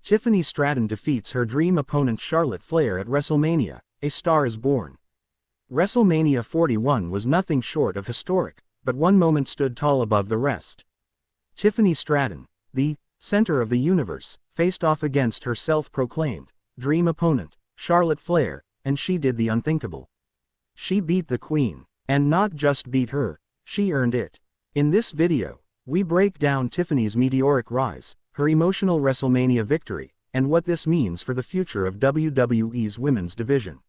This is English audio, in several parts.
Tiffany Stratton defeats her dream opponent Charlotte Flair at WrestleMania, A Star is Born. WrestleMania 41 was nothing short of historic, but one moment stood tall above the rest. Tiffany Stratton, the center of the universe, faced off against her self-proclaimed dream opponent, Charlotte Flair, and she did the unthinkable. She beat the Queen, and not just beat her, she earned it. In this video, we break down Tiffany's meteoric rise, her emotional WrestleMania victory, and what this means for the future of WWE's women's division.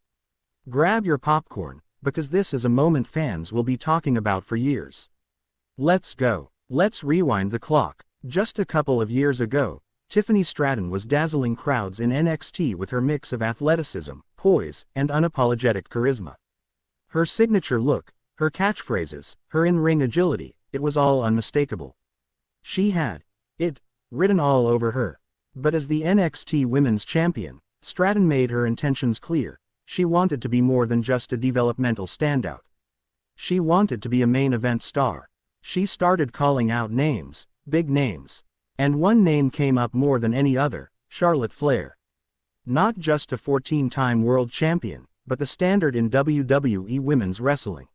Grab your popcorn, because this is a moment fans will be talking about for years. Let's go. Let's rewind the clock. Just a couple of years ago, Tiffany Stratton was dazzling crowds in NXT with her mix of athleticism, poise, and unapologetic charisma. Her signature look, her catchphrases, her in-ring agility, it was all unmistakable. She had it written all over her. But as the NXT Women's Champion, Stratton made her intentions clear. She wanted to be more than just a developmental standout. She wanted to be a main event star. She started calling out names, big names. And one name came up more than any other, Charlotte Flair. Not just a 14-time world champion, but the standard in WWE women's wrestling.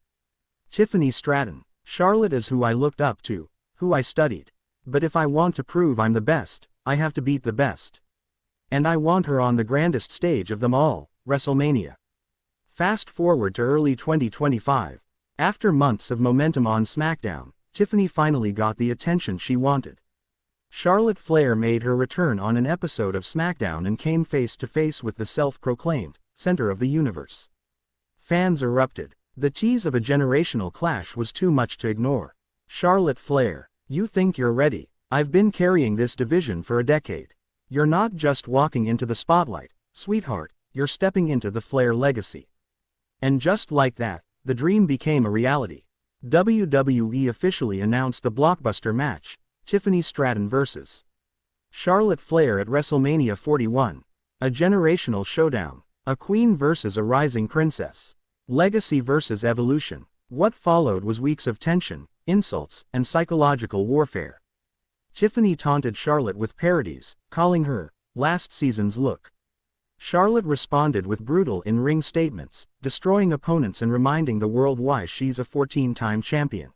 Tiffany Stratton, Charlotte is who I looked up to, who I studied. But if I want to prove I'm the best, I have to beat the best. And I want her on the grandest stage of them all, WrestleMania. Fast forward to early 2025. After months of momentum on SmackDown, Tiffany finally got the attention she wanted. Charlotte Flair made her return on an episode of SmackDown and came face to face with the self-proclaimed center of the universe. Fans erupted. The tease of a generational clash was too much to ignore. Charlotte Flair, you think you're ready? I've been carrying this division for a decade. You're not just walking into the spotlight, sweetheart, you're stepping into the Flair legacy. And just like that, the dream became a reality. WWE officially announced the blockbuster match, Tiffany Stratton vs. Charlotte Flair at WrestleMania 41. A generational showdown. A queen versus a rising princess. Legacy versus evolution. What followed was weeks of tension, insults, and psychological warfare. Tiffany taunted Charlotte with parodies, calling her last season's look. Charlotte responded with brutal in-ring statements, destroying opponents and reminding the world why she's a 14-time champion.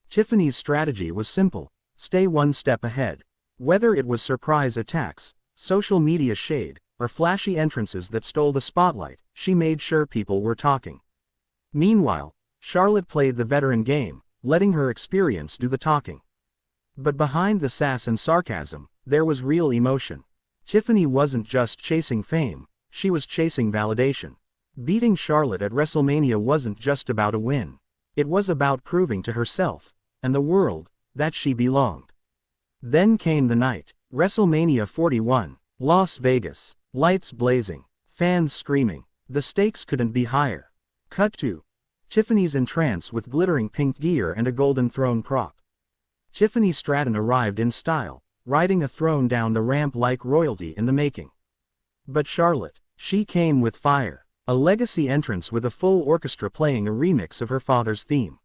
Tiffany's strategy was simple: stay one step ahead. Whether it was surprise attacks, social media shade, or flashy entrances that stole the spotlight, she made sure people were talking. Meanwhile, Charlotte played the veteran game, letting her experience do the talking. But behind the sass and sarcasm, there was real emotion. Tiffany wasn't just chasing fame, she was chasing validation. Beating Charlotte at WrestleMania wasn't just about a win. It was about proving to herself, and the world, that she belonged. Then came the night. WrestleMania 41, Las Vegas. Lights blazing, fans screaming. The stakes couldn't be higher. Cut to Tiffany's entrance with glittering pink gear and a golden throne prop. Tiffany Stratton arrived in style, riding a throne down the ramp like royalty in the making. But Charlotte, she came with fire. A legacy entrance with a full orchestra playing a remix of her father's theme.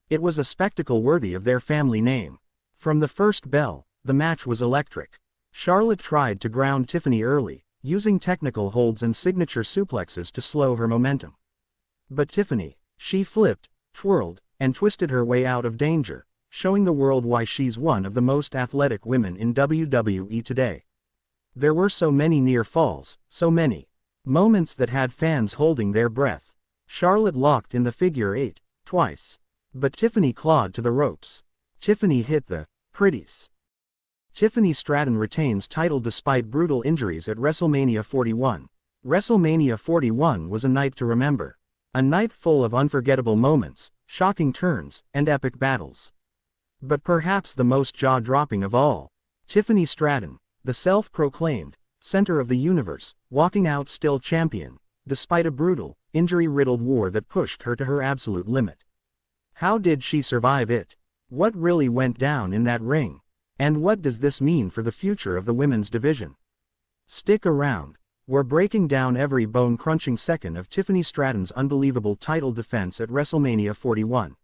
It was a spectacle worthy of their family name. From the first bell, the match was electric. Charlotte tried to ground Tiffany early, using technical holds and signature suplexes to slow her momentum. But Tiffany, she flipped, twirled, and twisted her way out of danger, showing the world why she's one of the most athletic women in WWE today. There were so many near falls, so many moments that had fans holding their breath. Charlotte locked in the figure 8, twice. But Tiffany clawed to the ropes. Tiffany hit the pretties. Tiffany Stratton retains title despite brutal injuries at WrestleMania 41. WrestleMania 41 was a night to remember. A night full of unforgettable moments, shocking turns, and epic battles. But perhaps the most jaw-dropping of all, Tiffany Stratton, the self-proclaimed center of the universe, walking out still champion, despite a brutal, injury-riddled war that pushed her to her absolute limit. How did she survive it? What really went down in that ring? And what does this mean for the future of the women's division? Stick around. We're breaking down every bone-crunching second of Tiffany Stratton's unbelievable title defense at WrestleMania 41.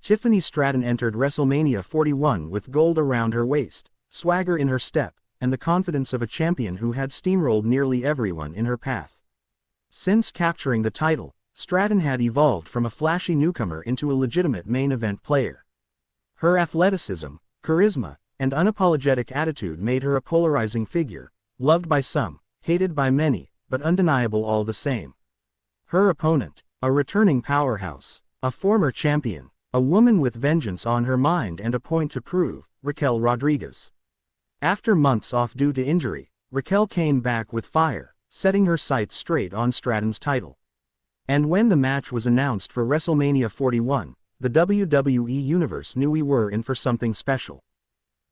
Tiffany Stratton entered WrestleMania 41 with gold around her waist, swagger in her step, and the confidence of a champion who had steamrolled nearly everyone in her path. Since capturing the title, Stratton had evolved from a flashy newcomer into a legitimate main event player. Her athleticism, charisma, and unapologetic attitude made her a polarizing figure, loved by some, hated by many, but undeniable all the same. Her opponent, a returning powerhouse, a former champion, a woman with vengeance on her mind and a point to prove, Raquel Rodriguez. After months off due to injury, Raquel came back with fire, setting her sights straight on Stratton's title. And when the match was announced for WrestleMania 41, the WWE Universe knew we were in for something special.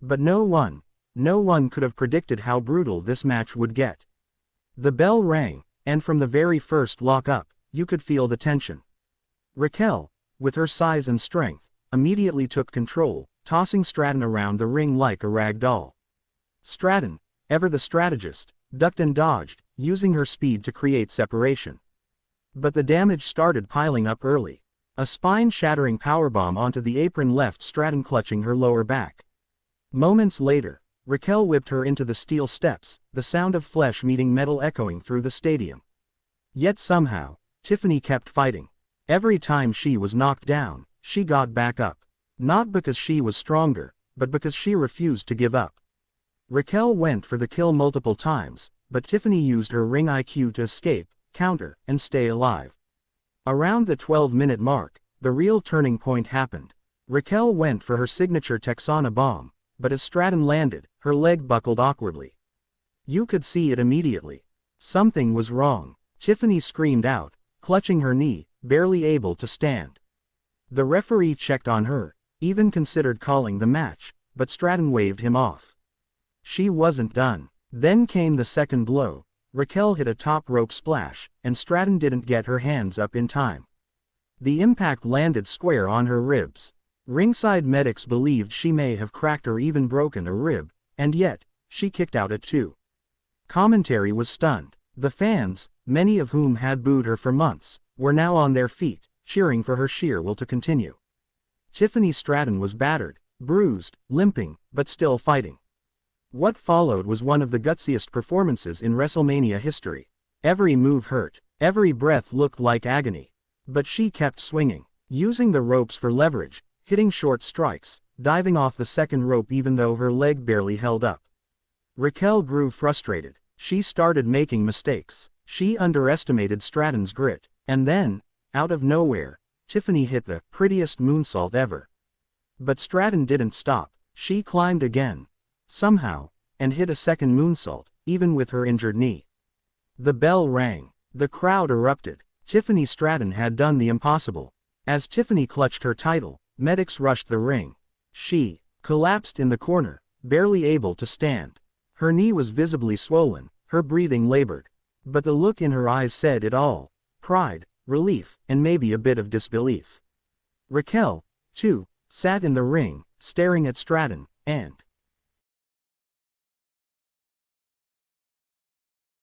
But no one could have predicted how brutal this match would get. The bell rang, and from the very first lock-up, you could feel the tension. Raquel, with her size and strength, immediately took control, tossing Stratton around the ring like a rag doll. Stratton, ever the strategist, ducked and dodged, using her speed to create separation. But the damage started piling up early. A spine-shattering powerbomb onto the apron left Stratton clutching her lower back. Moments later, Raquel whipped her into the steel steps, the sound of flesh meeting metal echoing through the stadium. Yet somehow, Tiffany kept fighting. Every time she was knocked down, she got back up. Not because she was stronger, but because she refused to give up. Raquel went for the kill multiple times, but Tiffany used her ring IQ to escape, counter, and stay alive. Around the 12-minute mark, the real turning point happened. Raquel went for her signature Texana bomb, but as Stratton landed, her leg buckled awkwardly. You could see it immediately. Something was wrong. Tiffany screamed out, clutching her knee, barely able to stand. The referee checked on her, even considered calling the match, but Stratton waved him off. She wasn't done. Then came the second blow. Raquel hit a top rope splash, and Stratton didn't get her hands up in time. The impact landed square on her ribs. Ringside medics believed she may have cracked or even broken a rib, and yet, she kicked out at 2. Commentary was stunned. The fans, many of whom had booed her for months, were now on their feet, cheering for her sheer will to continue. Tiffany Stratton was battered, bruised, limping, but still fighting. What followed was one of the gutsiest performances in WrestleMania history. Every move hurt, every breath looked like agony. But she kept swinging, using the ropes for leverage, hitting short strikes, diving off the second rope even though her leg barely held up. Raquel grew frustrated. She started making mistakes. She underestimated Stratton's grit. And then, out of nowhere, Tiffany hit the prettiest moonsault ever. But Stratton didn't stop. She climbed again, somehow, and hit a second moonsault, even with her injured knee. The bell rang. The crowd erupted. Tiffany Stratton had done the impossible. As Tiffany clutched her title, medics rushed the ring. She collapsed in the corner, barely able to stand. Her knee was visibly swollen, her breathing labored. But the look in her eyes said it all. Pride, relief, and maybe a bit of disbelief. Raquel, too, sat in the ring, staring at Stratton, and